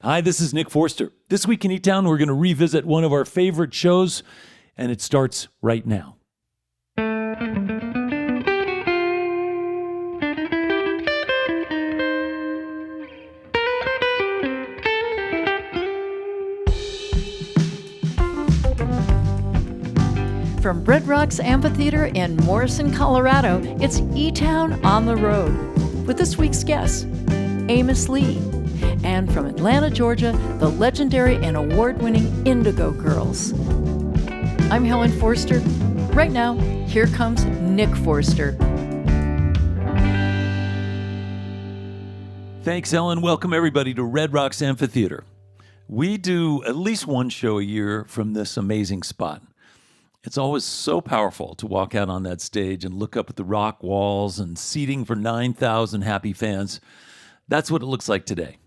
Hi, this is Nick Forster. This week in eTown, we're going to revisit one of our favorite shows, and it starts right now. From Red Rocks Amphitheatre in Morrison, Colorado, it's eTown on the road with this week's guest, Amos Lee. And from Atlanta, Georgia, the legendary and award-winning Indigo Girls. I'm Helen Forster. Right now, here comes Nick Forster. Thanks, Ellen. Welcome, everybody, to Red Rocks Amphitheatre. We do at least one show a year from this amazing spot. It's always so powerful to walk out on that stage and look up at the rock walls and seating for 9,000 happy fans. That's what it looks like today.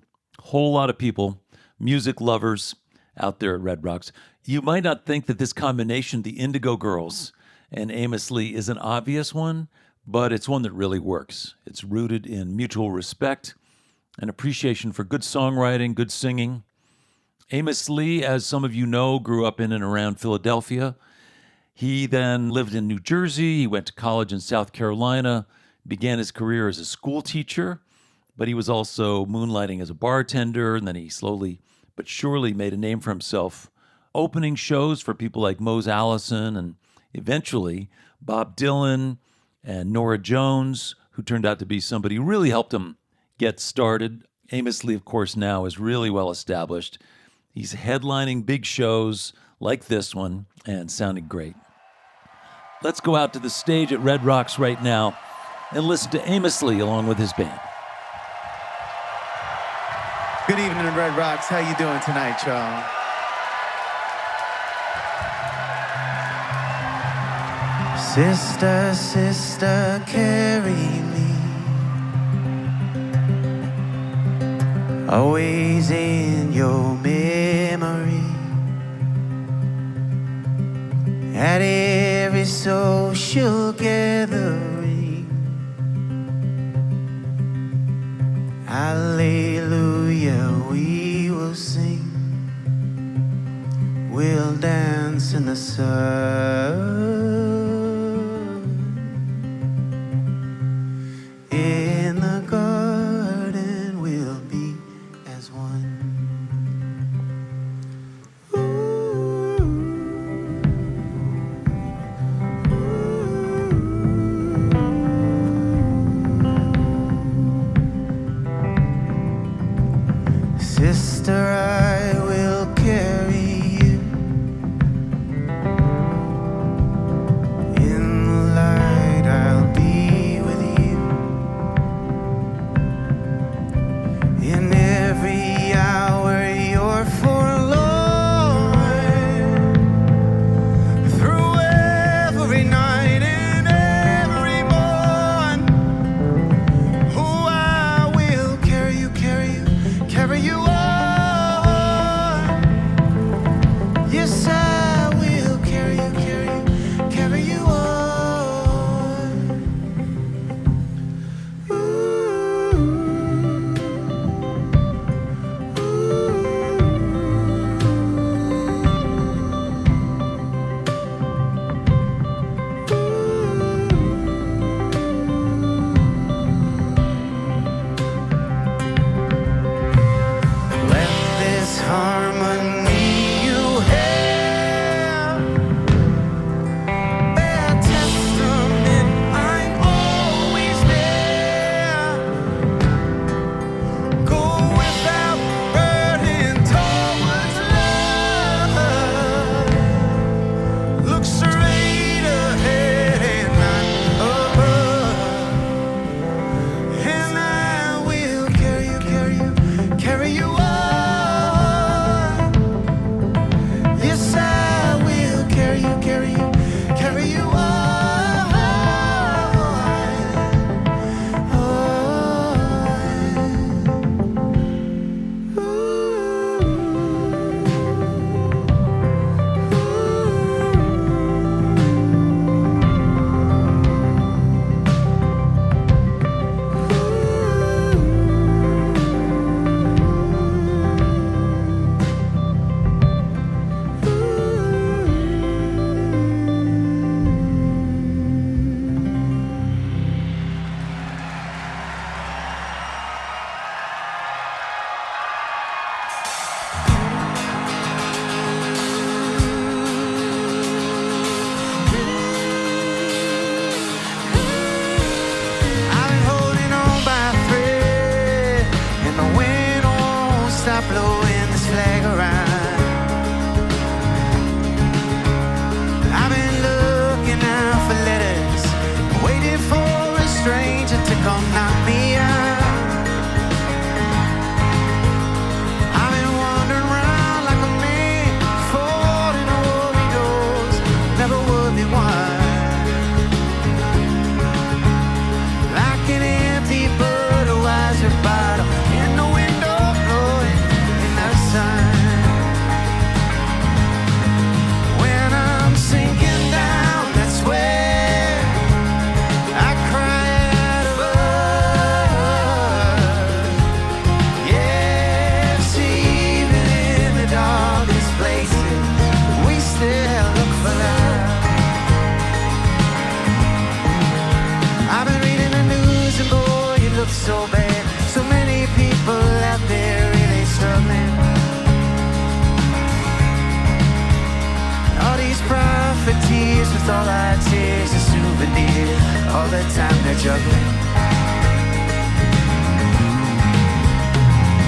Whole lot of people, music lovers out there at Red Rocks. You might not think that this combination, the Indigo Girls and Amos Lee, is an obvious one, but it's one that really works. It's rooted in mutual respect and appreciation for good songwriting, good singing. Amos Lee, as some of you know, grew up in and around Philadelphia. He then lived in New Jersey. He went to college in South Carolina, began his career as a school teacher, but he was also moonlighting as a bartender, and then he slowly but surely made a name for himself, opening shows for people like Mose Allison and eventually Bob Dylan and Norah Jones, who turned out to be somebody who really helped him get started. Amos Lee, of course, now is really well established. He's headlining big shows like this one and sounding great. Let's go out to the stage at Red Rocks right now and listen to Amos Lee along with his band. Good evening, Red Rocks. How you doing tonight, y'all? Sister, sister, carry me, always in your memory, at every social gathering. Hallelujah, we will sing, we'll dance in the sun. In the garden we'll be as one. Sister, I will carry you in the light. I'll be with you in every hour you're forlorn, through every night and every morn. Oh, I will carry you, carry you, carry you on. Yes, I will carry you, carry you, carry you on. Let this harmony you have bear testament I'm always there. Go without burden towards love. Look straight ahead and not above. And I will carry you, carry you, carry you on. Yes, I will carry you, carry you, carry you on. stop blowing this flag around. I've been looking out for letters, waiting for a stranger to come knock me out. I've been wandering around like a man fought in a war he knows never would be won. Like an empty Budweiser bottle in the window blowing in the sun. When I'm sinking down, that's where I cry out of love. Yes, even in the darkest places, we still look for love. I've been reading the news and boy, it looks so bad. So many people out there really struggling. All these profiteers with all our tears and souvenirs, all the time they're juggling.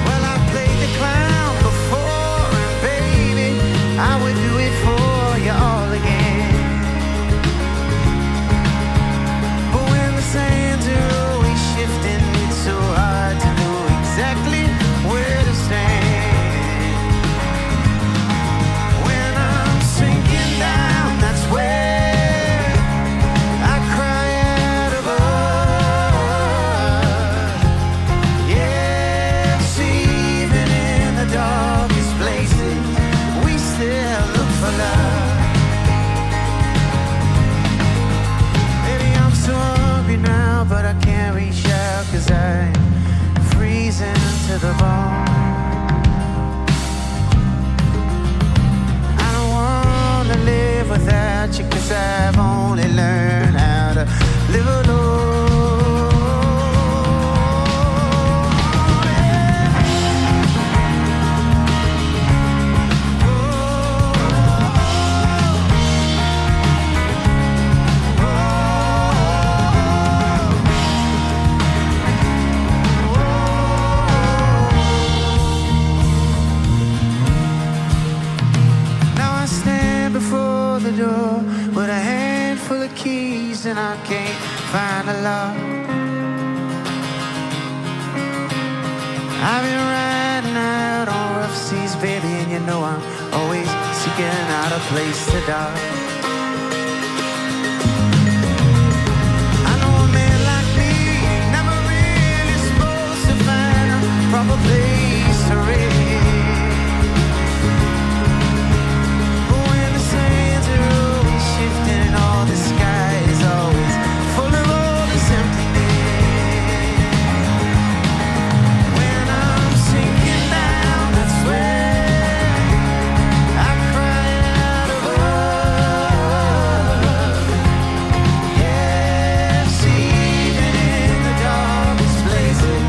Well, I played the clown before, and baby, I would do it for you all again. But when the sands are always shifting, it's so hard to know exactly where to stand. When I'm sinking down, that's where I cry out of love. Yes, even in the darkest places, we still look for love. Maybe I'm so hungry now, but I can't reach out 'cause I'm freezing to the bone. I don't wanna live without you 'cause I've only learned how to live alone. Now I stand before the door with a handful of keys and I can't find a lock. I've been riding out on rough seas, baby, and you know I'm always seeking out a place to dock. I know a man like me ain't never really supposed to find a proper place to rest. But when the sands are always shifting and all the sky is always full of all this emptiness. When I'm sinking down, that's where I cry out of love. Yes, even in the darkest places,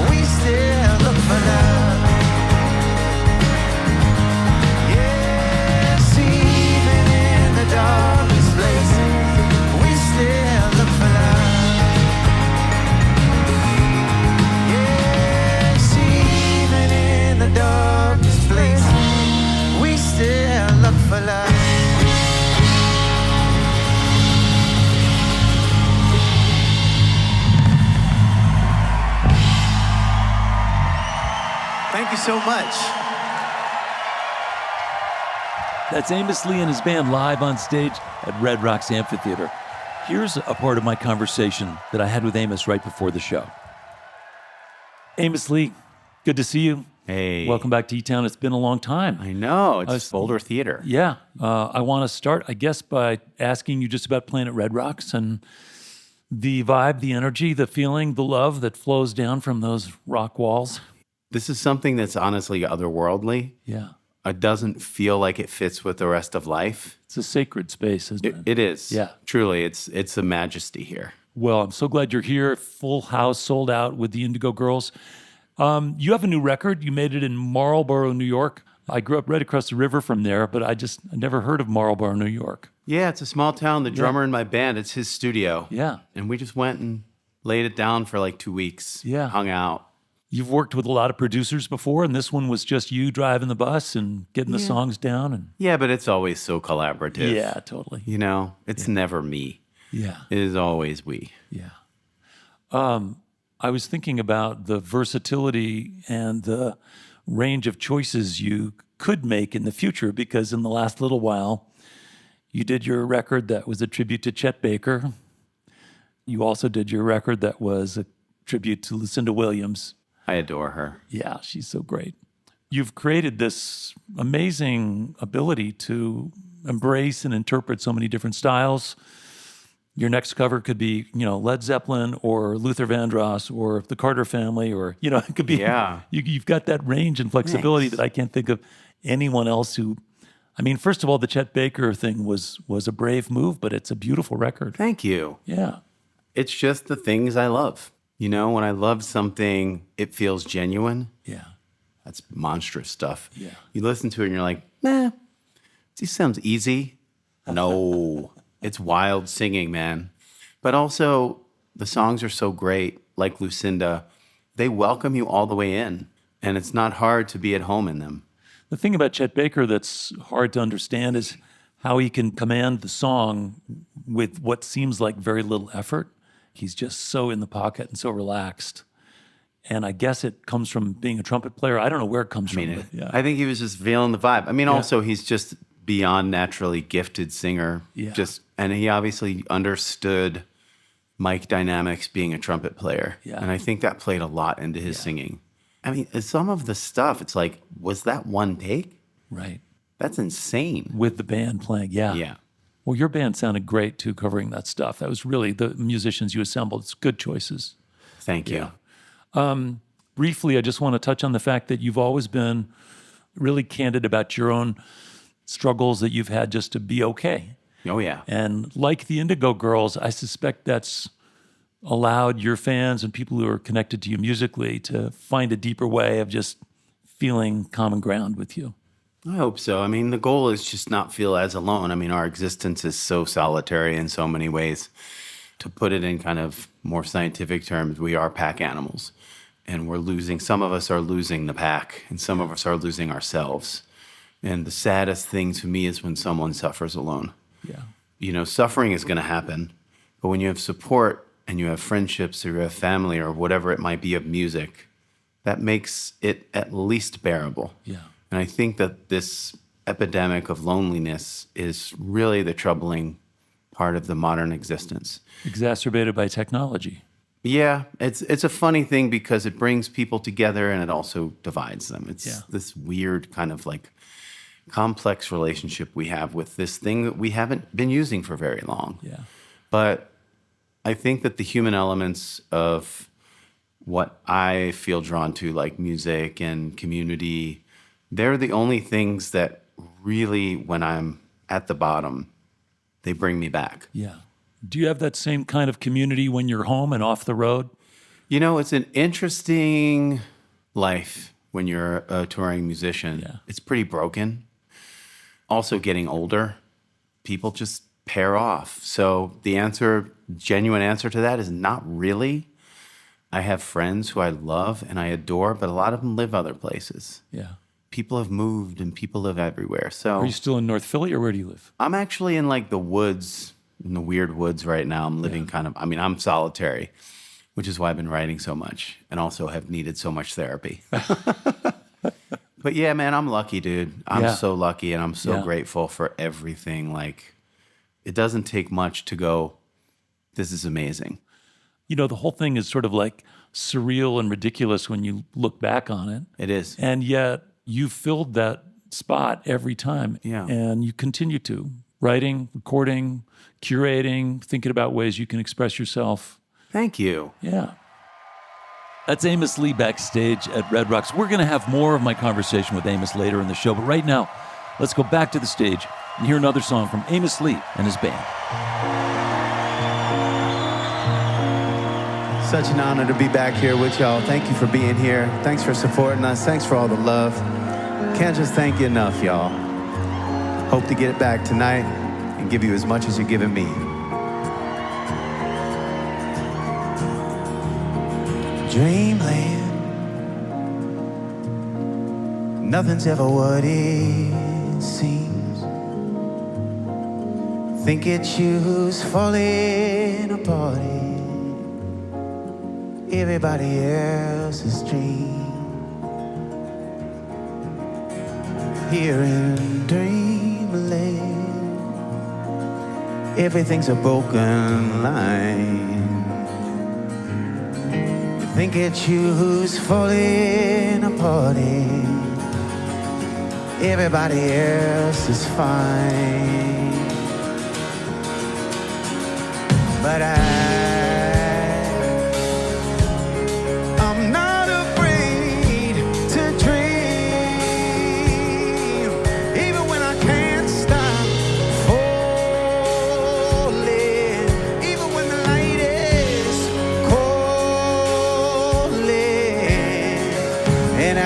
we still look for love. Yes, even in the darkest places, we still look for love. Yes, even in the darkest places, we still look for love. Thank you so much. That's Amos Lee and his band live on stage at Red Rocks Amphitheatre. Here's a part of my conversation that I had with Amos right before the show. Amos Lee, good to see you. Hey. Welcome back to eTown. It's been a long time. I know. It's was- Boulder Theater. Yeah. I want to start, I guess, by asking you just about playing at Red Rocks and the vibe, the energy, the feeling, the love that flows down from those rock walls. This is something that's honestly otherworldly. Yeah. It doesn't feel like it fits with the rest of life. It's a sacred space, isn't it? It is. Yeah. Truly, it's a majesty here. Well, I'm so glad you're here. Full house, sold out with the Indigo Girls. You have a new record. You made it in Marlboro, New York. I grew up right across the river from there, but I never heard of Marlboro, New York. Yeah, it's a small town. The drummer in my band, it's his studio. Yeah. And we just went and laid it down for like 2 weeks. Yeah. Hung out. You've worked with a lot of producers before, and this one was just you driving the bus and getting the songs down. And Yeah, but it's always so collaborative. yeah, totally. You know, it's never me. Yeah, It is always we. yeah. I was thinking about the versatility and the range of choices you could make in the future, because in the last little while, you did your record that was a tribute to Chet Baker. You also did your record that was a tribute to Lucinda Williams. I adore her. Yeah, she's so great. You've created this amazing ability to embrace and interpret so many different styles. Your next cover could be, Led Zeppelin or Luther Vandross or the Carter Family, or, it could be, Yeah. you've got that range and flexibility Thanks. that I can't think of anyone else who, first of all, the Chet Baker thing was a brave move, but it's a beautiful record. Thank you. Yeah. It's just the things I love. When I love something, it feels genuine. Yeah. That's monstrous stuff. Yeah. You listen to it and you're like, this sounds easy. No, it's wild singing, man. But also, the songs are so great, like Lucinda. They welcome you all the way in, and it's not hard to be at home in them. The thing about Chet Baker that's hard to understand is how he can command the song with what seems like very little effort. He's just so in the pocket and so relaxed. And I guess it comes from being a trumpet player. I don't know where it comes from. But yeah. I think he was just feeling the vibe. Also, he's just beyond naturally gifted singer. Yeah. And he obviously understood mic dynamics being a trumpet player. Yeah. And I think that played a lot into his singing. Some of the stuff, it's like, was that one take? Right. That's insane. With the band playing, yeah. Yeah. Well, your band sounded great, too, covering that stuff. That was really the musicians you assembled. It's good choices. Thank you. Briefly, I just want to touch on the fact that you've always been really candid about your own struggles that you've had just to be okay. Oh, yeah. And like the Indigo Girls, I suspect that's allowed your fans and people who are connected to you musically to find a deeper way of just feeling common ground with you. I hope so. The goal is just not feel as alone. Our existence is so solitary in so many ways. To put it in kind of more scientific terms, we are pack animals. And some of us are losing the pack, and some of us are losing ourselves. And the saddest thing to me is when someone suffers alone. Yeah. Suffering is going to happen. But when you have support and you have friendships or you have family or whatever it might be of music, that makes it at least bearable. Yeah. And I think that this epidemic of loneliness is really the troubling part of the modern existence. Exacerbated by technology. Yeah, it's a funny thing because it brings people together and it also divides them. It's this weird kind of like complex relationship we have with this thing that we haven't been using for very long. Yeah. But I think that the human elements of what I feel drawn to, like music and community, they're the only things that really, when I'm at the bottom, they bring me back. Yeah. Do you have that same kind of community when you're home and off the road? It's an interesting life when you're a touring musician. Yeah. It's pretty broken. Also getting older, people just pair off. So the genuine answer to that is not really. I have friends who I love and I adore, but a lot of them live other places. Yeah. People have moved and people live everywhere. So Are you still in North Philly, or where do you live? I'm actually in like the woods, in the weird woods right now. I'm living I'm solitary, which is why I've been writing so much and also have needed so much therapy. But yeah, man, I'm lucky, dude. I'm so lucky and I'm so grateful for everything. Like, it doesn't take much to go, this is amazing. The whole thing is sort of like surreal and ridiculous when you look back on it. It is. And yet you filled that spot every time. Yeah. And you continue to. Writing, recording, curating, thinking about ways you can express yourself. Thank you. Yeah. That's Amos Lee backstage at Red Rocks. We're going to have more of my conversation with Amos later in the show. But right now, let's go back to the stage and hear another song from Amos Lee and his band. Such an honor to be back here with y'all. Thank you for being here. Thanks for supporting us. Thanks for all the love. Can't just thank you enough, y'all. Hope to get it back tonight and give you as much as you're giving me. Dreamland, Nothing's ever what it seems. Think it's you who's falling apart in everybody else's dream. Here in dreamland, everything's a broken line. Think it's you who's falling apart in everybody else is fine. But I'm not afraid to dream, even when I can't stop falling, even when the light is calling, and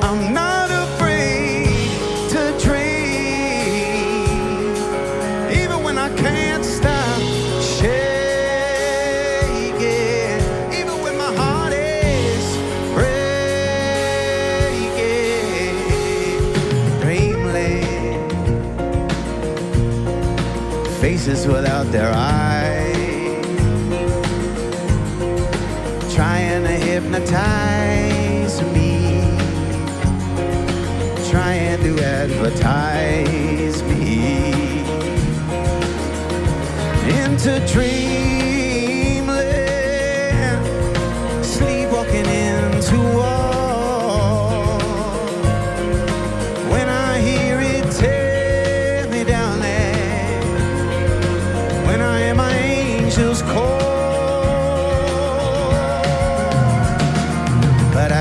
I'm not afraid to dream, even when I can't stop shaking, even when my heart is breaking. Dreamland, faces without their eyes, trying to hypnotize me, trying to advertise me into dreamland, sleepwalking into war. When I hear it tear me down there, when I hear my angels call, but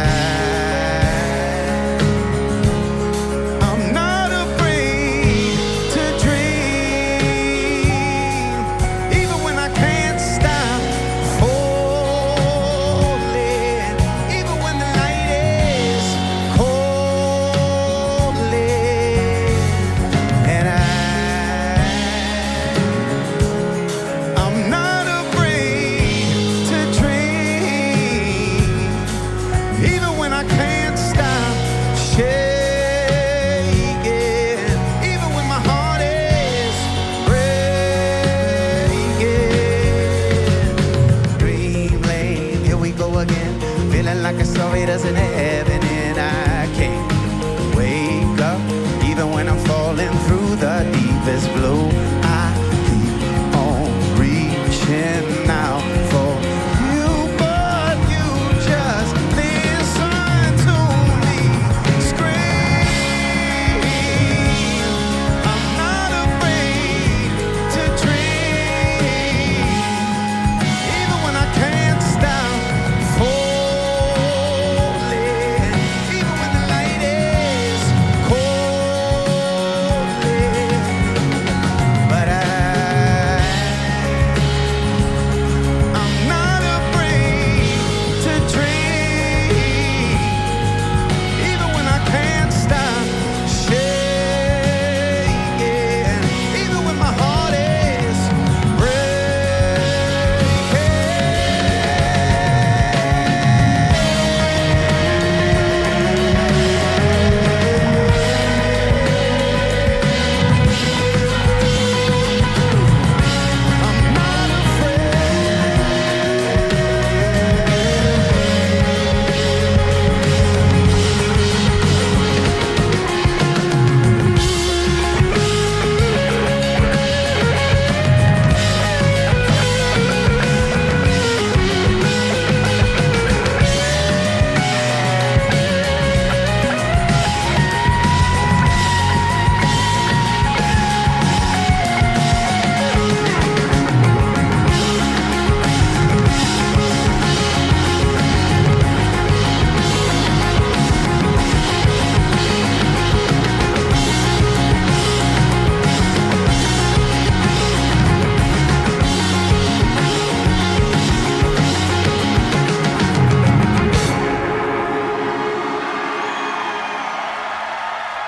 I'm not afraid to dream, even when I can't stop falling, even when the light is calling, and I'm not afraid to dream, even when I can't stop shaking, even when my heart is breaking. Dreamland, here we go again, feeling like a story doesn't have an end. I can't wake up, even when I'm falling through the deepest blue. I keep on reaching out for you, but you just listen to me scream. I'm not afraid to dream, even when I can't stop falling, even when the light is calling. But I'm not afraid to dream, even when I can't stop shaking, even when my heart is I'm not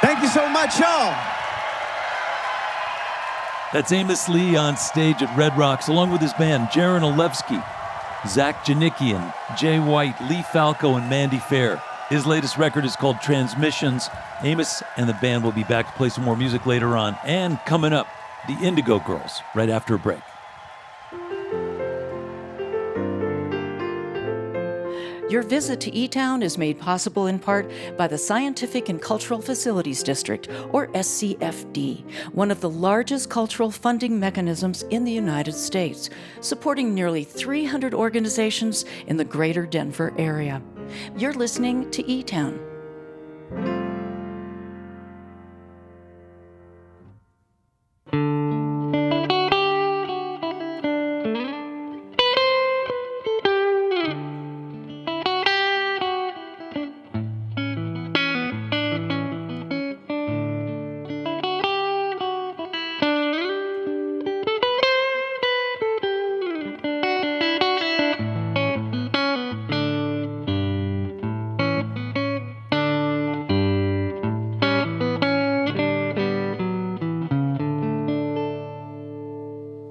Thank you so much, y'all. That's Amos Lee on stage at Red Rocks, along with his band, Jaron Olevsky. Zach Janikian, Jay White, Lee Falco, and Mandy Fair. His latest record is called Transmissions. Amos and the band will be back to play some more music later on. And coming up, the Indigo Girls, right after a break. Your visit to eTown is made possible in part by the Scientific and Cultural Facilities District, or SCFD, one of the largest cultural funding mechanisms in the United States, supporting nearly 300 organizations in the greater Denver area. You're listening to eTown.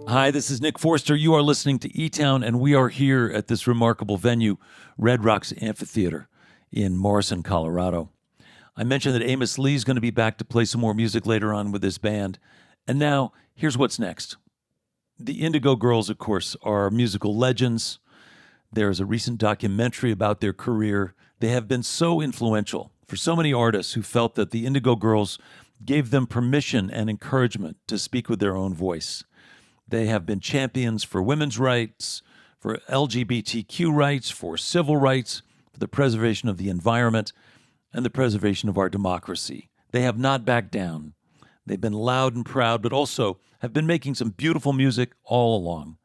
Hi, this is Nick Forster. You are listening to eTown, and we are here at this remarkable venue, Red Rocks Amphitheatre in Morrison, Colorado. I mentioned that Amos Lee is going to be back to play some more music later on with his band. And now, here's what's next. The Indigo Girls, of course, are musical legends. There is a recent documentary about their career. They have been so influential for so many artists who felt that the Indigo Girls gave them permission and encouragement to speak with their own voice. They have been champions for women's rights, for LGBTQ rights, for civil rights, for the preservation of the environment, and the preservation of our democracy. They have not backed down. They've been loud and proud, but also have been making some beautiful music all along.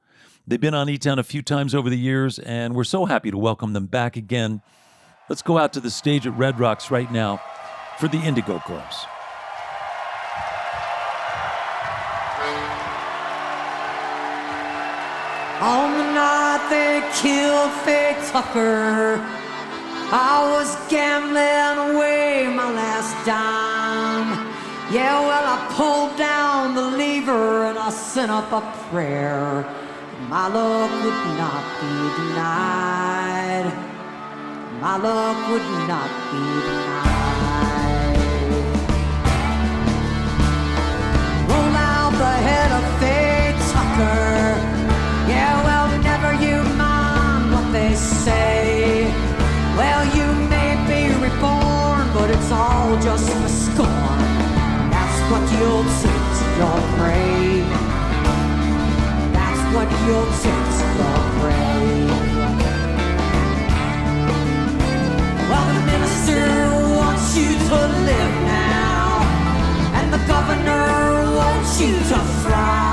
They've been on eTown a few times over the years, and we're so happy to welcome them back again. Let's go out to the stage at Red Rocks right now for the Indigo Girls. On the night they killed Faye Tucker, I was gambling away my last dime. Yeah, well, I pulled down the lever and I sent up a prayer. My luck would not be denied. My luck would not be denied. Roll out the head of Faye Tucker. Yeah, well, never you mind what they say. Well, you may be reborn, but it's all just for scorn. That's what you'll take to your grave. That's what you'll take to your grave. Well, the minister wants you to live now, and the governor wants you to fry.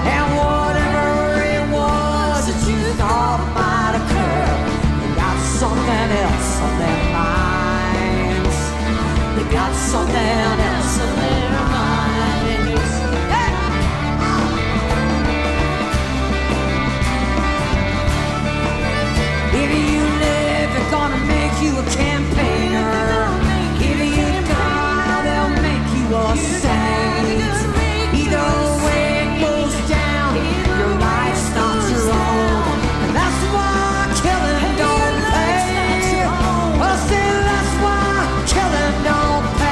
And whatever it was that you thought might occur, they got something else on their minds. They got something else on their minds. Hey! If you live, they're gonna make you a campaigner. If you die, they'll make you a saint. Either way it goes down, your life stops your own. And that's why killing don't pay. Well, see, that's why killing don't pay.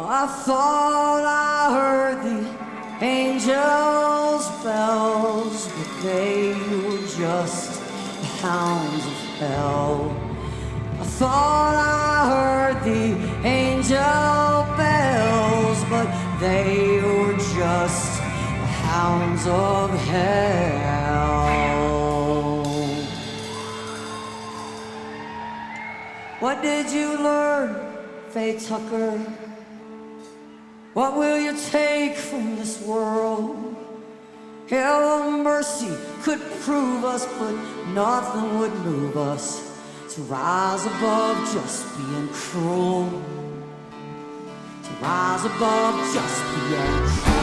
I thought I heard the angels' bells, but they were just the hounds of hell. I thought I heard the angel bells, but they were just the hounds of hell. What did you learn, Faye Tucker? What will you take from this world? Hell of mercy could prove us, but nothing would move us to rise above just being cruel. To rise above just being cruel.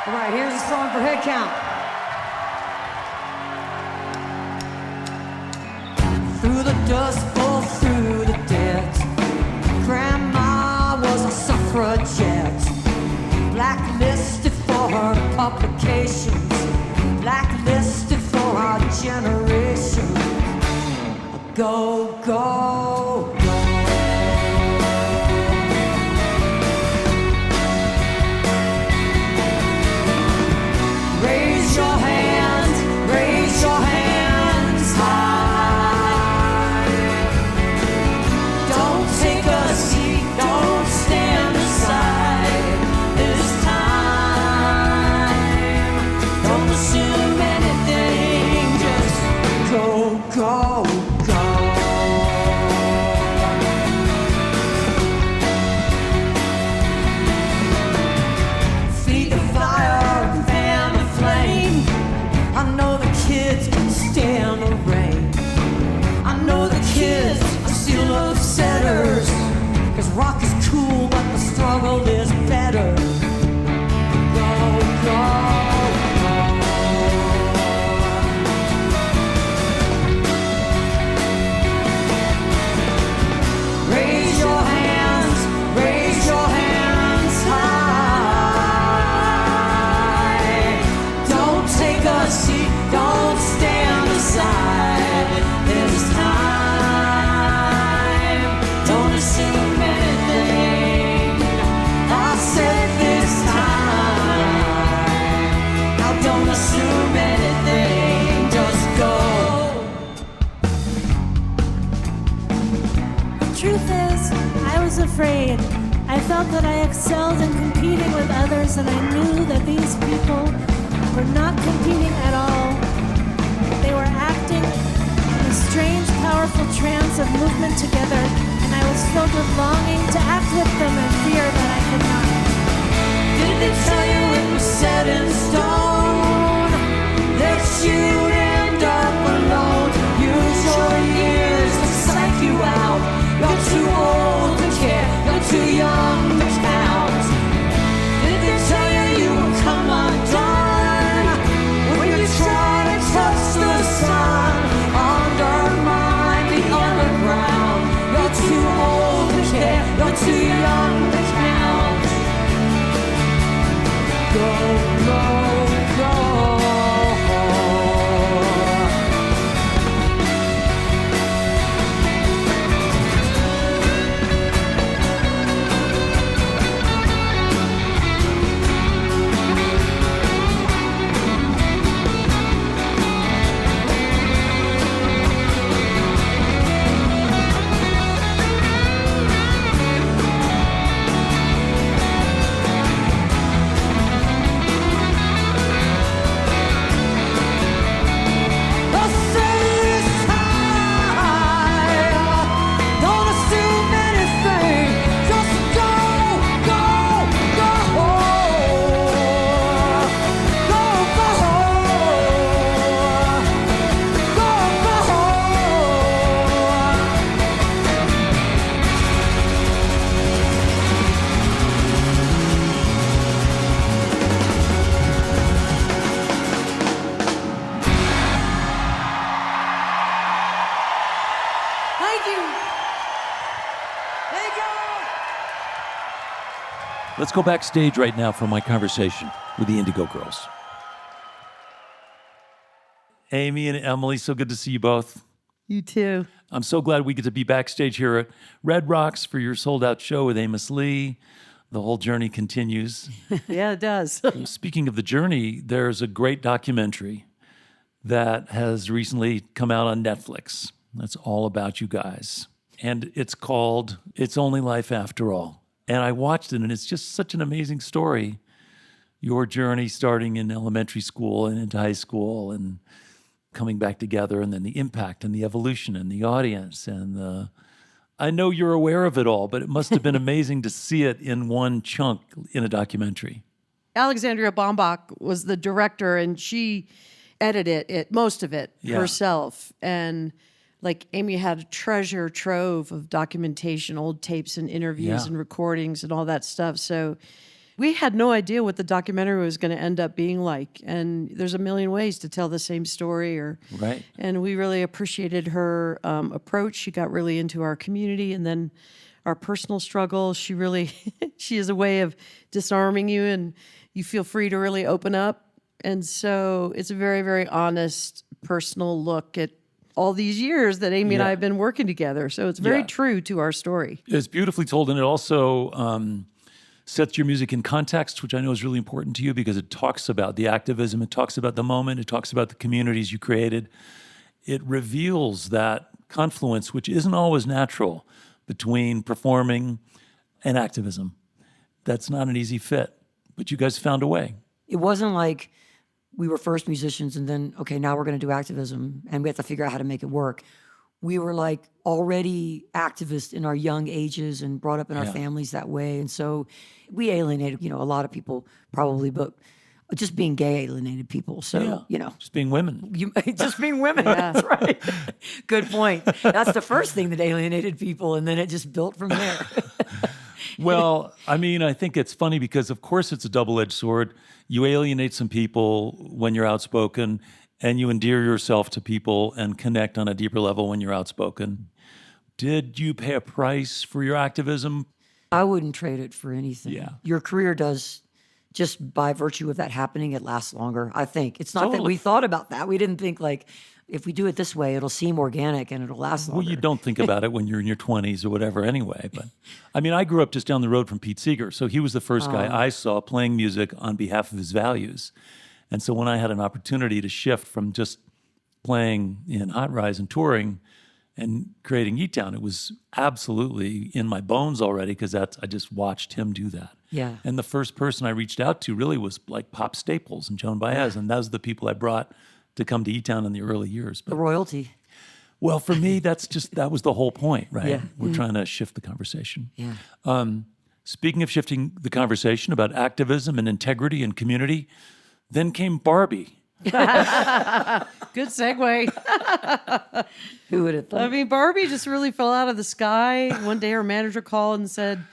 All right, here's a song for head count. Through the dust bowl, through the dirt, Grandma was a suffragette, blacklisted for her publications, blacklisted for our generation. Go, go, go. Raise your hands high. Don't take a seat, don't stand aside this time. Don't assume anything, just go, go, go. Feed the fire, fan the flame. I know the kids can stand the rain. I know the kids are still upsetters, 'cause rock is cool, but the struggle is better. Go, go, go. Raise your hands high. Don't take a seat, don't stand aside this time. Don't assume anything. I said this time. Now don't assume anything, just go. The truth is, I was afraid. I felt that I excelled in competing with others, and I knew that these people were not competing at all. They were acting in a strange, powerful trance of movement together, and I was filled with longing to act with them and fear that I could not. Did they tell you it was set in stone that you'd end up alone? Use your years to psych you out. You're too old to care, you're too young to count. Did they tell you you would come undone when you try to touch the sun? Undermine the underground. You're too old to care, you're too young to count. Go, go, go. Thank you. Thank you. Let's go backstage right now for my conversation with the Indigo Girls. Amy and Emily, so good to see you both. You too. I'm so glad we get to be backstage here at Red Rocks for your sold-out show with Amos Lee. The whole journey continues. Yeah, it does. Speaking of the journey, there's a great documentary that has recently come out on Netflix. That's all about you guys. And it's called It's Only Life After All. And I watched it, and it's just such an amazing story. Your journey starting in elementary school and into high school and coming back together, and then the impact and the evolution and the audience. And I know you're aware of it all, but it must have been amazing to see it in one chunk in a documentary. Alexandria Bombach was the director, and she edited it, most of it herself. And like Amy had a treasure trove of documentation, old tapes and interviews and recordings and all that stuff. So we had no idea what the documentary was going to end up being like. And there's a million ways to tell the same story. Right. And we really appreciated her approach. She got really into our community, and then our personal struggle. She really, she has a way of disarming you, and you feel free to really open up. And so it's a very, very honest, personal look at all these years that Amy and I have been working together. So it's very true to our story. It's beautifully told, and it also sets your music in context, which I know is really important to you because it talks about the activism, it talks about the moment, it talks about the communities you created. It reveals that confluence, which isn't always natural, between performing and activism. That's not an easy fit, but you guys found a way. It wasn't like we were first musicians and then, okay, now we're going to do activism and we have to figure out how to make it work. We were like already activists in our young ages and brought up in our families that way. And so we alienated, a lot of people probably, but just being gay alienated people. So, Just being women. Just being women. That's right. Good point. That's the first thing that alienated people. And then it just built from there. Well, I mean, I think it's funny because, of course, it's a double-edged sword. You alienate some people when you're outspoken, and you endear yourself to people and connect on a deeper level when you're outspoken. Did you pay a price for your activism? I wouldn't trade it for anything. Yeah. Your career does, just by virtue of that happening, it lasts longer, I think. It's not that we thought about that. We didn't think like, if we do it this way, it'll seem organic and it'll last longer. Well, you don't think about it when you're in your 20s or whatever anyway. But I mean, I grew up just down the road from Pete Seeger. So he was the first guy I saw playing music on behalf of his values. And so when I had an opportunity to shift from just playing in Hot Rise and touring and creating eTown, it was absolutely in my bones already because I just watched him do that. Yeah. And the first person I reached out to really was like Pop Staples and Joan Baez. And those are the people I brought to come to eTown in the early years. But, the royalty. well, for me, that was the whole point, right? Yeah. We're trying to shift the conversation. Yeah. Speaking of shifting the conversation about activism and integrity and community, then came Barbie. Good segue. Who would have thought? I mean, Barbie just really fell out of the sky. One day her manager called and said,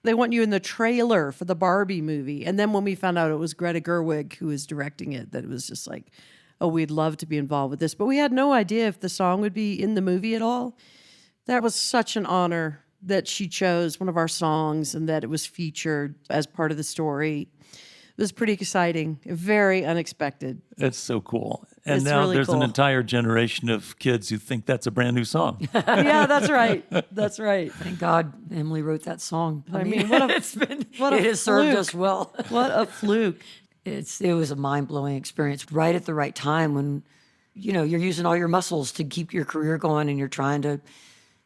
they want you in the trailer for the Barbie movie. And then when we found out it was Greta Gerwig who was directing it, that it was just like, oh, we'd love to be involved with this. But we had no idea if the song would be in the movie at all. That was such an honor that she chose one of our songs and that it was featured as part of the story. It was pretty exciting, very unexpected. It's so cool. And It's now really there's an cool. entire generation of kids who think that's a brand new song. Yeah, that's right. That's right. Thank God Emily wrote that song. I mean, what a- it has served fluke. us well. What a fluke. It was a mind-blowing experience right at the right time when, you're using all your muscles to keep your career going and you're trying to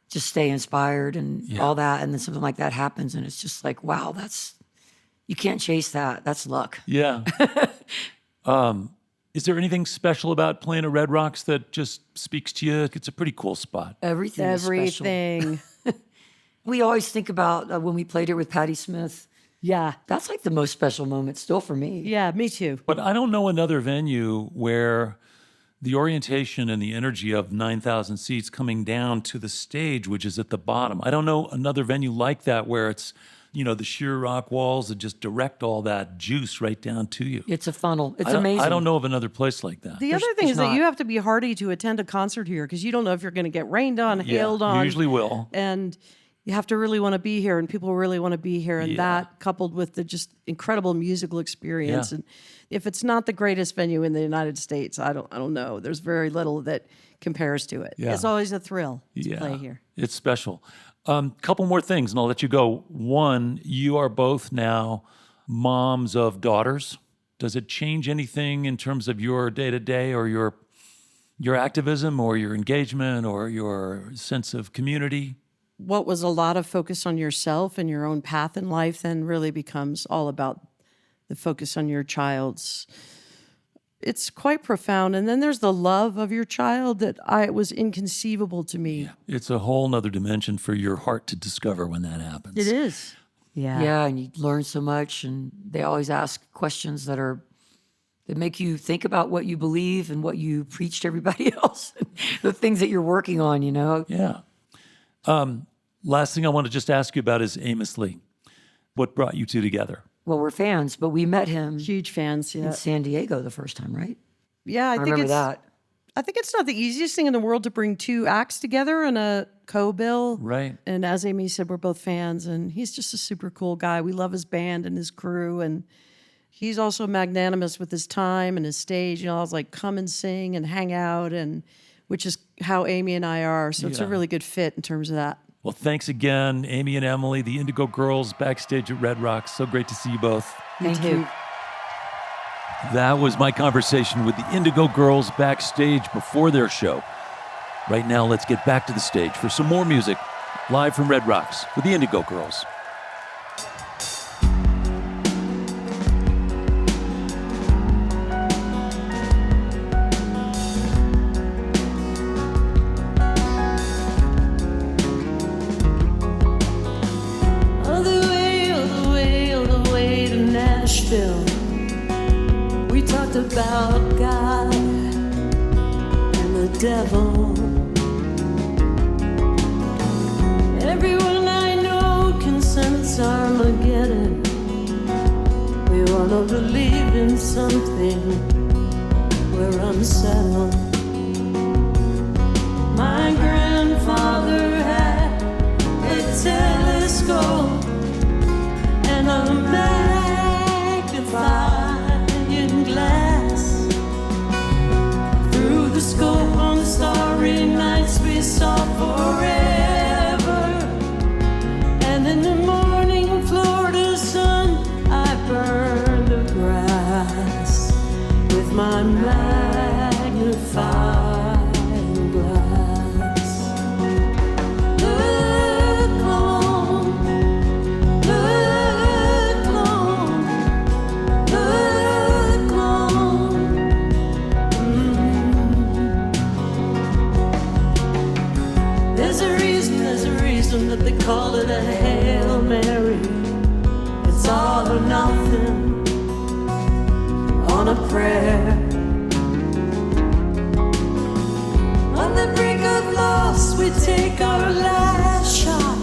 just stay inspired and all that. And then something like that happens and it's just like, wow, you can't chase that. That's luck. Yeah. Is there anything special about playing at Red Rocks that just speaks to you? It's a pretty cool spot. Everything is special. Everything. We always think about when we played here with Patti Smith. Yeah. That's like the most special moment still for me. Yeah, me too. But I don't know another venue where the orientation and the energy of 9,000 seats coming down to the stage, which is at the bottom. I don't know another venue like that where it's the sheer rock walls that just direct all that juice right down to you. It's a funnel. It's I don't- amazing. I don't know of another place like that. The other thing there's is that not. you have to be hardy to attend a concert here because you don't know if you're going to get rained on, hailed on. You usually will. And you have to really want to be here, and people really want to be here. And that coupled with the just incredible musical experience. Yeah. And if it's not the greatest venue in the United States, I don't know. There's very little that compares to it. Yeah. It's always a thrill to play here. It's special. Couple more things, and I'll let you go. One, you are both now moms of daughters. Does it change anything in terms of your day-to-day or your activism or your engagement or your sense of community? What was a lot of focus on yourself and your own path in life then really becomes all about the focus on your child's. It's quite profound. And then there's the love of your child that was inconceivable to me. It's a whole nother dimension for your heart to discover when that happens. It is. Yeah. Yeah, and you learn so much, and they always ask questions that make you think about what you believe and what you preach to everybody else, the things that you're working on, Yeah. Last thing I want to just ask you about is Amos Lee. What brought you two together? Well, we're fans, but we met him Huge fans. Yeah. in San Diego the first time, right? Yeah. I remember that. I think it's not the easiest thing in the world to bring two acts together in a co-bill. Right. And as Amy said, we're both fans, and he's just a super cool guy. We love his band and his crew, and he's also magnanimous with his time and his stage. I was like, come and sing and hang out, and which is how Amy and I are. So it's a really good fit in terms of that. Well, thanks again, Amy and Emily, the Indigo Girls, backstage at Red Rocks. So great to see you both. Thank you. That was my conversation with the Indigo Girls backstage before their show. Right now, let's get back to the stage for some more music, live from Red Rocks with the Indigo Girls. We talked about God and the devil. Everyone I know can sense Armageddon. We wanna believe in something. We're unsettled. My grandfather had a telescope and a magnifying glass. Through the scope on the starry nights we saw forever. And in the morning Florida sun I burned the grass with my magnifying glass. Look long, look long, look long. There's a reason that they call it a Hail Mary. It's all or nothing on a prayer. On the brink of loss, we take our last shot.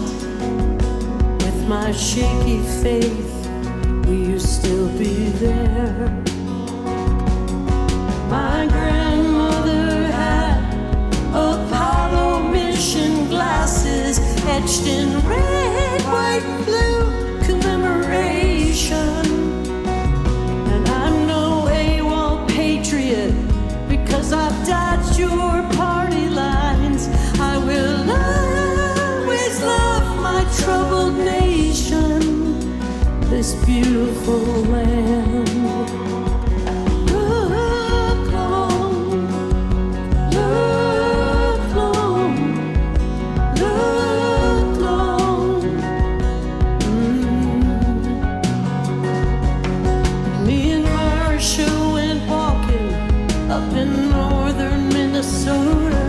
With my shaky faith, will you still be there? My grandmother had Apollo mission glasses etched in red, white, and blue commemoration. And I'm no AWOL patriot because I've dodged your party lines. I will always love my troubled nation, this beautiful land. Look long, look long, look long. Me and Marcia went walking up in northern Minnesota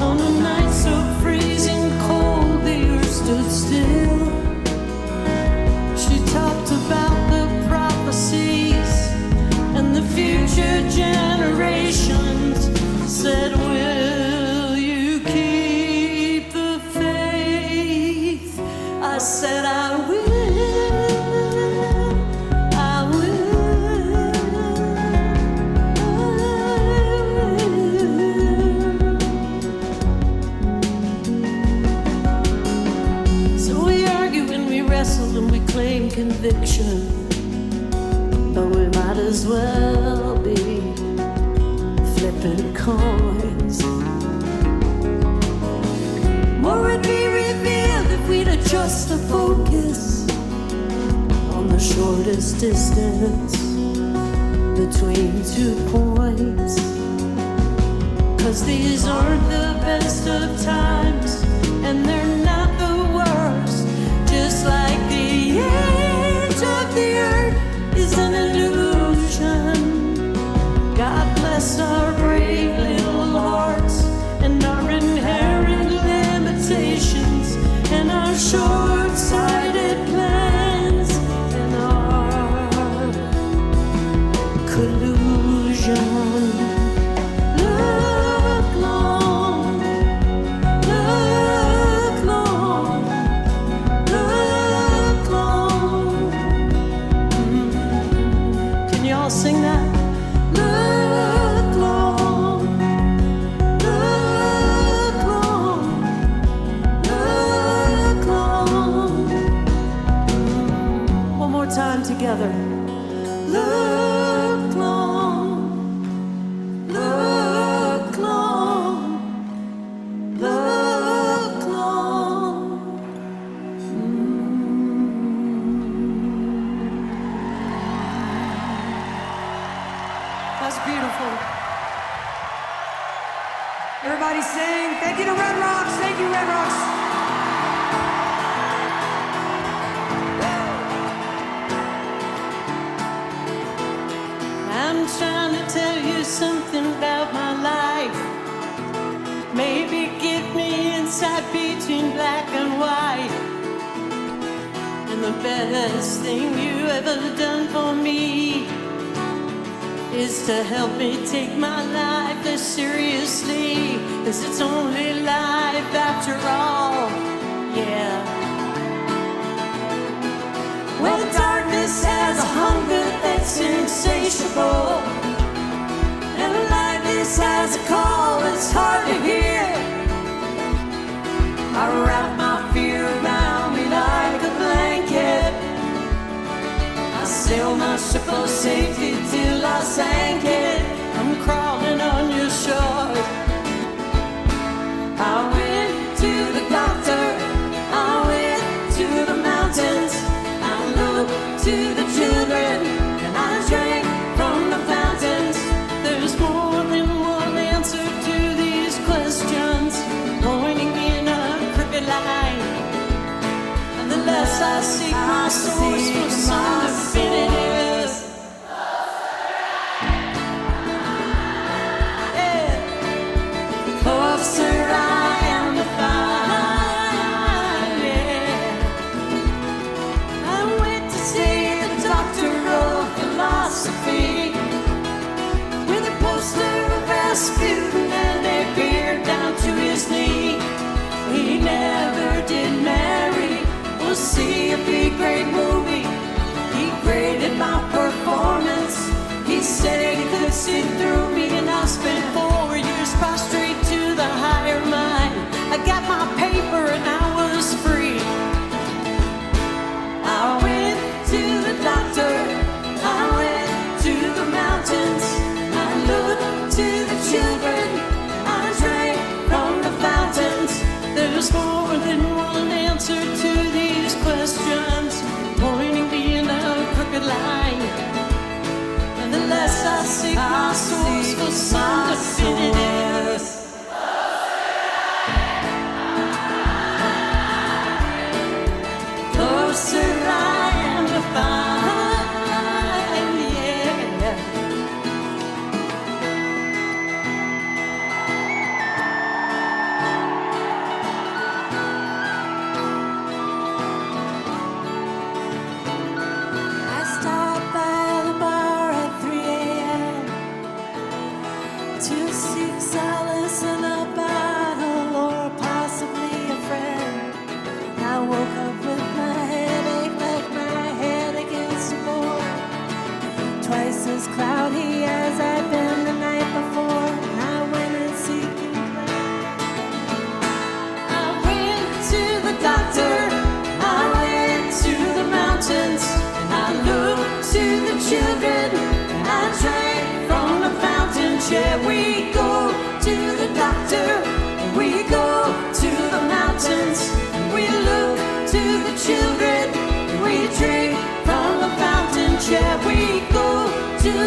on a night so freezing cold the earth stood still. She talked about the prophecies claim conviction, but we might as well be flipping coins. More would be revealed if we'd adjust the focus on the shortest distance between 2 points. 'Cause these aren't the best of times, and they're not the worst. Just like the age of the earth is an illusion. God bless our brave little hearts and our inherent limitations and our short-sighted plans and our collusion. Look long, look long, look long. Can you all sing that? Look long, look long, look long. One more time together. Look long, look long, look long. That's beautiful. Everybody sing. Thank you to Red Rocks. Thank you, Red Rocks. I'm trying to tell you something about my life. Maybe give me insight between black and white. And the best thing you ever done for me is to help me take my life less seriously. 'Cause it's only life after all, yeah. Well, darkness has a hunger that's insatiable, and lightness has a call that's hard to hear. I wrap my fear around me like a blanket. I sail my ship of safety till I sank it. I'm crawling on your shore. I went to the doctor, I went to the mountains, I looked to the children, and I drank from the fountains. There's more than one answer to these questions, pointing me in a crooked line. And the less I seek my source for some definitive. Yeah. Closer I am to find, yeah. I went to see the doctor of philosophy with a poster of Rasputin and a beard down to his knee. He never did marry or see a big great movie. He graded my performance. He said he could see through me, and I spent 4 years prostrate to the higher mind. I got my paper and I was free. I went to the doctor, I went to the mountains, I looked to the children, I drank from the fountains. There's more than one answer to these questions, pointing me in a crooked line. And the less I seek my source for some definitive.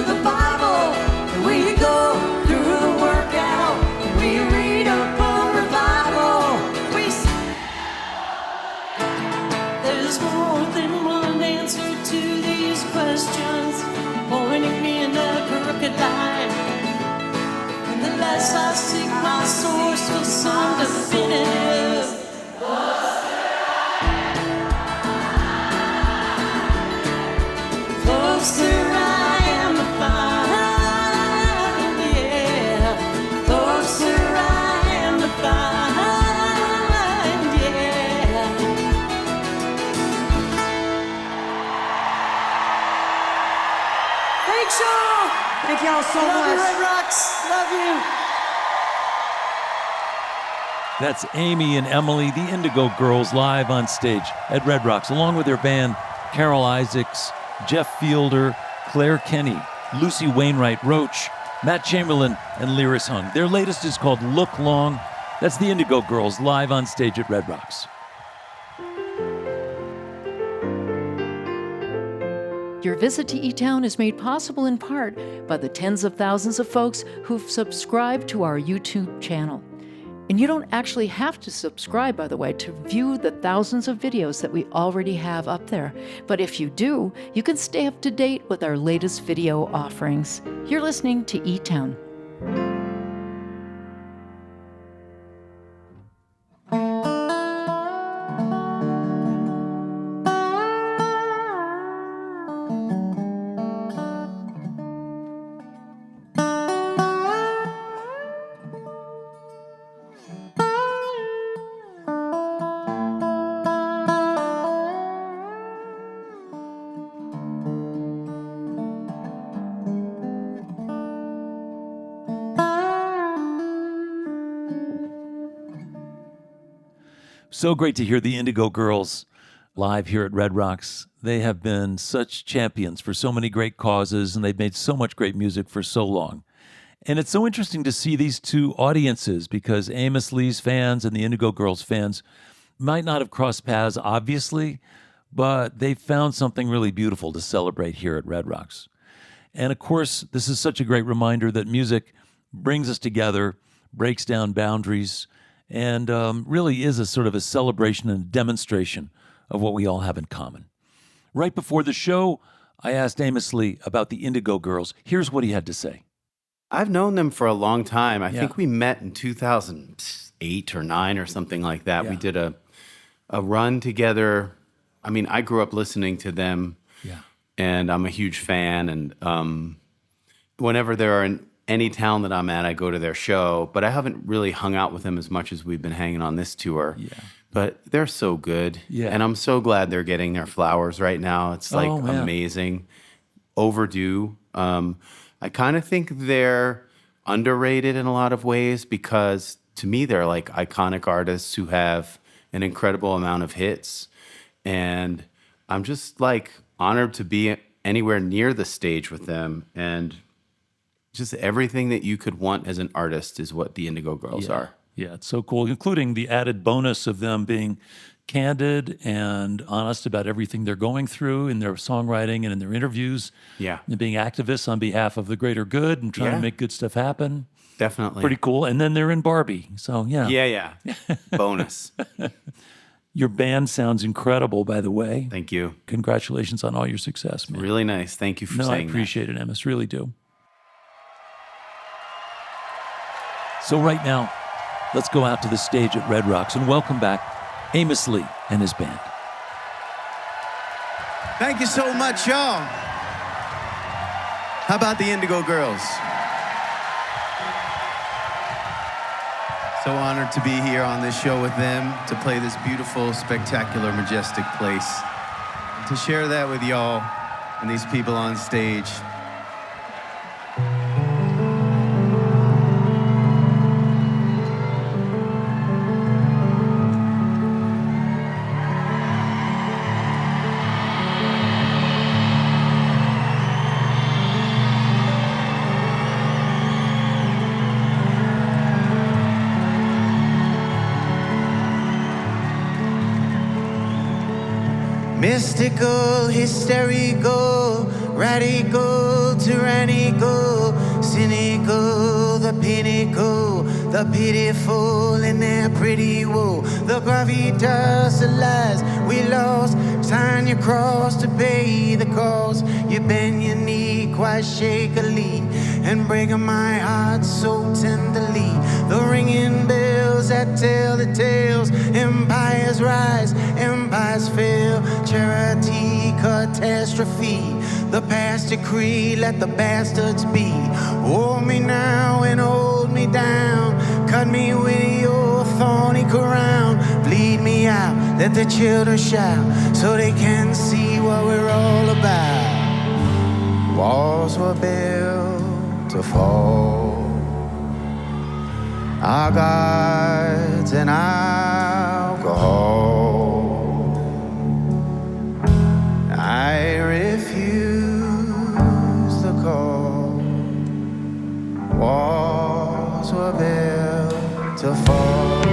the Bible, and we go through a workout, and we read up on revival. We say, there's more than one answer to these questions, pointing me in a crooked line. And the less I seek my source for some definitive. Closer I am to find, yeah. Closer I am to find, yeah. Thanks, y'all. Thank y'all so Love you, much. Red Rocks. Love you. That's Amy and Emily, the Indigo Girls, live on stage at Red Rocks, along with their band Carol Isaacs, Jeff Fielder, Claire Kenny, Lucy Wainwright Roach, Matt Chamberlain, and Lyris Hung. Their latest is called Look Long. That's the Indigo Girls live on stage at Red Rocks. Your visit to eTown is made possible in part by the tens of thousands of folks who've subscribed to our YouTube channel. And you don't actually have to subscribe, by the way, to view the thousands of videos that we already have up there. But if you do, you can stay up to date with our latest video offerings. You're listening to eTown. So great to hear the Indigo Girls live here at Red Rocks. They have been such champions for so many great causes, and they've made so much great music for so long. And it's so interesting to see these two audiences, because Amos Lee's fans and the Indigo Girls fans might not have crossed paths, obviously, but they found something really beautiful to celebrate here at Red Rocks. And of course, this is such a great reminder that music brings us together, breaks down boundaries, and really is a sort of a celebration and a demonstration of what we all have in common. Right before the show, I asked Amos Lee about the Indigo Girls. Here's what he had to say. I've known them for a long time. I Yeah. think we met in 2008 or 9 or something like that. Yeah. We did a run together. I mean, I grew up listening to them, Yeah. and I'm a huge fan. And whenever they're in any town that I'm at, I go to their show. But I haven't really hung out with them as much as we've been hanging on this tour. Yeah. But they're so good. Yeah. And I'm so glad they're getting their flowers right now. It's like Oh, man. amazing. Overdue. I kind of think they're underrated in a lot of ways, because to me, they're like iconic artists who have an incredible amount of hits. And I'm just like honored to be anywhere near the stage with them. And just everything that you could want as an artist is what the Indigo Girls are. Yeah, it's so cool, including the added bonus of them being candid and honest about everything they're going through in their songwriting and in their interviews. Yeah. And being activists on behalf of the greater good and trying to Yeah. make good stuff happen. Definitely. Pretty cool. And then they're in Barbie. So, yeah. Yeah. Bonus. Your band sounds incredible, by the way. Thank you. Congratulations on all your success, man. Really nice. Thank you for No, I saying appreciate it, Amos. Really do. So right now, let's go out to the stage at Red Rocks and welcome back Amos Lee and his band. Thank you so much, y'all. How about the Indigo Girls? So honored to be here on this show with them, to play this beautiful, spectacular, majestic place, to share that with y'all and these people on stage. Mystical, hysterical, Radical, tyrannical, cynical, the pinnacle, the pitiful in their pretty wool. The gravitas, the lies we lost. Sign your cross to pay the cost. You bend your knee quite shakily and break my heart so tenderly. The ringing bells that tell the tales. Empires rise, empires fail. Charity, catastrophe. The past decree, let the bastards be. Hold me now and hold me down. Cut me with your thorny crown. Bleed me out, let the children shout, so they can see what we're all about. Walls were built to fall. Our gods and alcohol. I refuse the call. Walls were built to fall.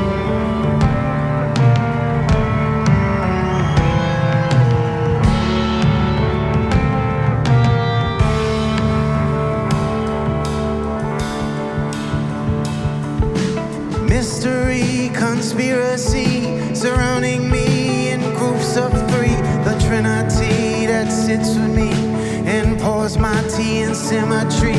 Mystery, conspiracy surrounding me in groups of three. The trinity that sits with me and pours my tea in symmetry.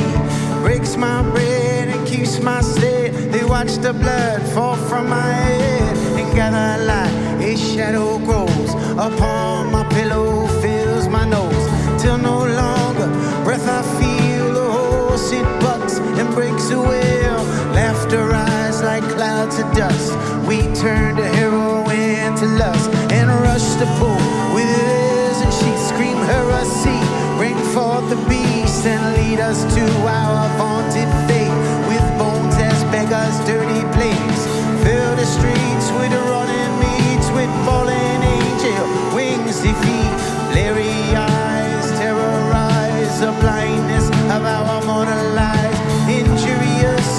Breaks my bread and keeps my stead. They watch the blood fall from my head and gather light. A shadow grows upon my pillow, fills my nose till no longer breath I feel. The horse it bucks and breaks a wheel. Laughter rise like clouds of dust. We turn to heroin, to lust, and rush the pool with ears and she scream heresy. Bring forth the beast and lead us to our vaunted fate. With bones as beggars, dirty plagues. Fill the streets with rotten meats, with fallen angel wings defeat. Blurry eyes terrorize the blindness of our mortal lives. Injurious,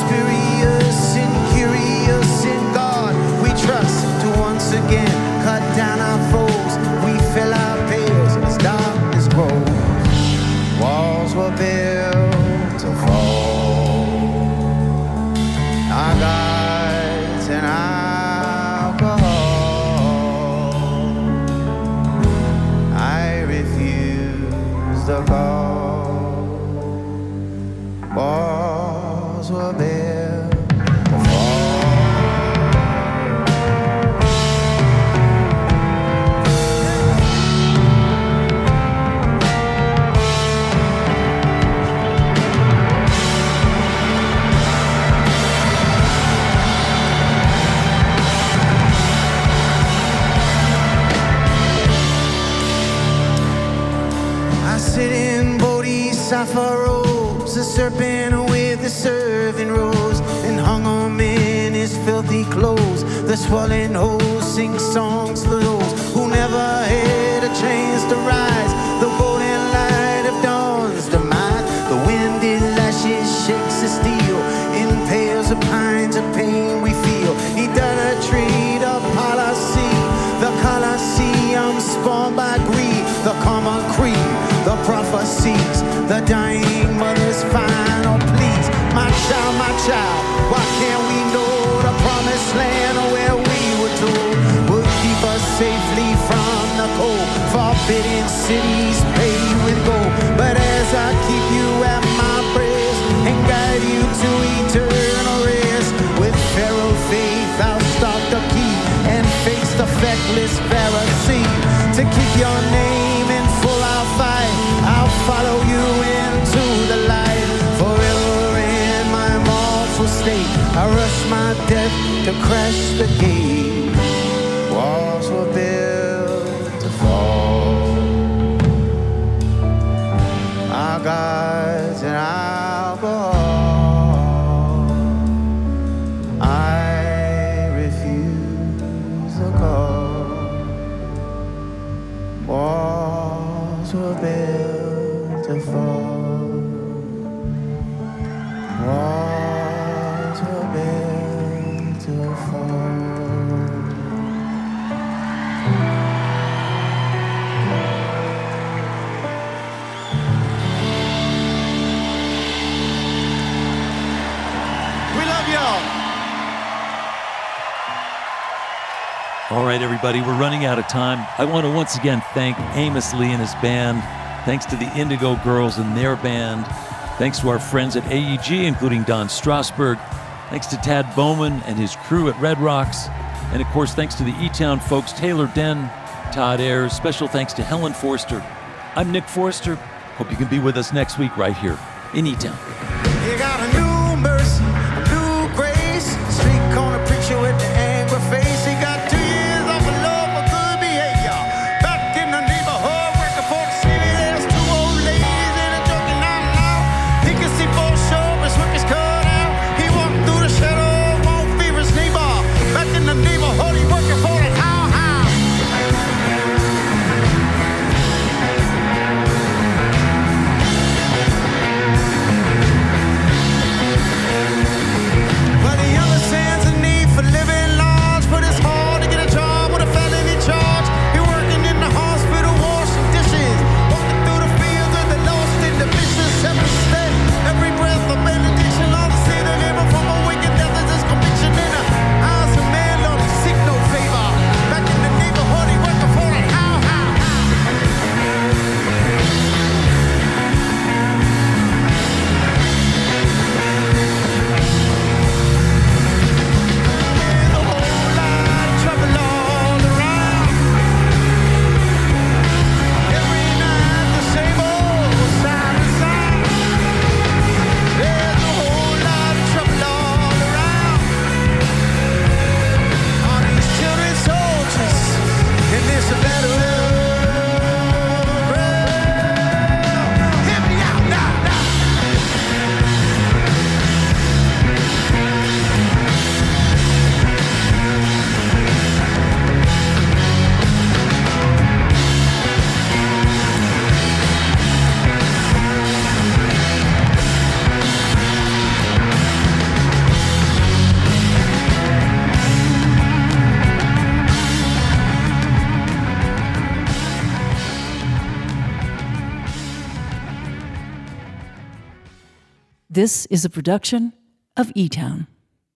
spurious, incurious, in God we trust to once again cut down our foes. We fill our pails as darkness grows. Walls were built to fall. Our gods and alcohol. I refuse the call. Walls were built to fall. I sit in Bodhisattva robes, a serpent with the serving rose, and hung on in his filthy clothes. The swollen hoes sing songs for those who never had a chance to rise. The golden light of dawn's demise. The wind it lashes, shakes the steel, impales the pines of pain we feel. Idolatry, the policy, the Colosseum spawned by greed. The common creed, the prophecies, the dying mother's final pleas. My child, why can't we know the promised land where we were told would keep us safely from the cold? Forbidden cities paved with gold. But as I keep you at my breast and guide you to eternal rest, with feral faith I'll start the key and face the feckless Pharisee. To keep your name in full I'll fight. I'll follow you into the light. Forever in my mortal state I rush my death to crash the gate. Walls were built to fall. Our gods and alcohol. I refuse the call. Walls were built to fall. Walls were built to fall. All right, everybody, we're running out of time. I want to once again thank Amos Lee and his band. Thanks to the Indigo Girls and their band. Thanks to our friends at AEG, including Don Strasberg. Thanks to Tad Bowman and his crew at Red Rocks. And of course, thanks to the eTown folks, Taylor Den, Todd Ayers. Special thanks to Helen Forster. I'm Nick Forster. Hope you can be with us next week right here in eTown. You got a new mercy, a new grace. Street corner preacher with the angry face. He got 2 years off of love for good behavior. Back in the neighborhood, working for the city. There's 2 old ladies and a joking out loud. He can see for sure his work is cut out. He walked through the shadow of one feverish neighbor. Back in the neighborhood, he working for the how. But he understands the need for living large, but it's hard to get a job with a felony charge. He working in the hospital, washing dishes, walking through the fields with the lost in the vicious. Every step, every breath, a benediction. All the sin of him from a wicked death is his conviction. In the eyes of man, Lord, he seek no favor. Back in the neighborhood, he working for it. How. There's a whole lot of trouble all around. Every night the same old sound. There's a whole lot of trouble all around. All these children soldiers in this battle. Hear me out now. This is a production of eTown.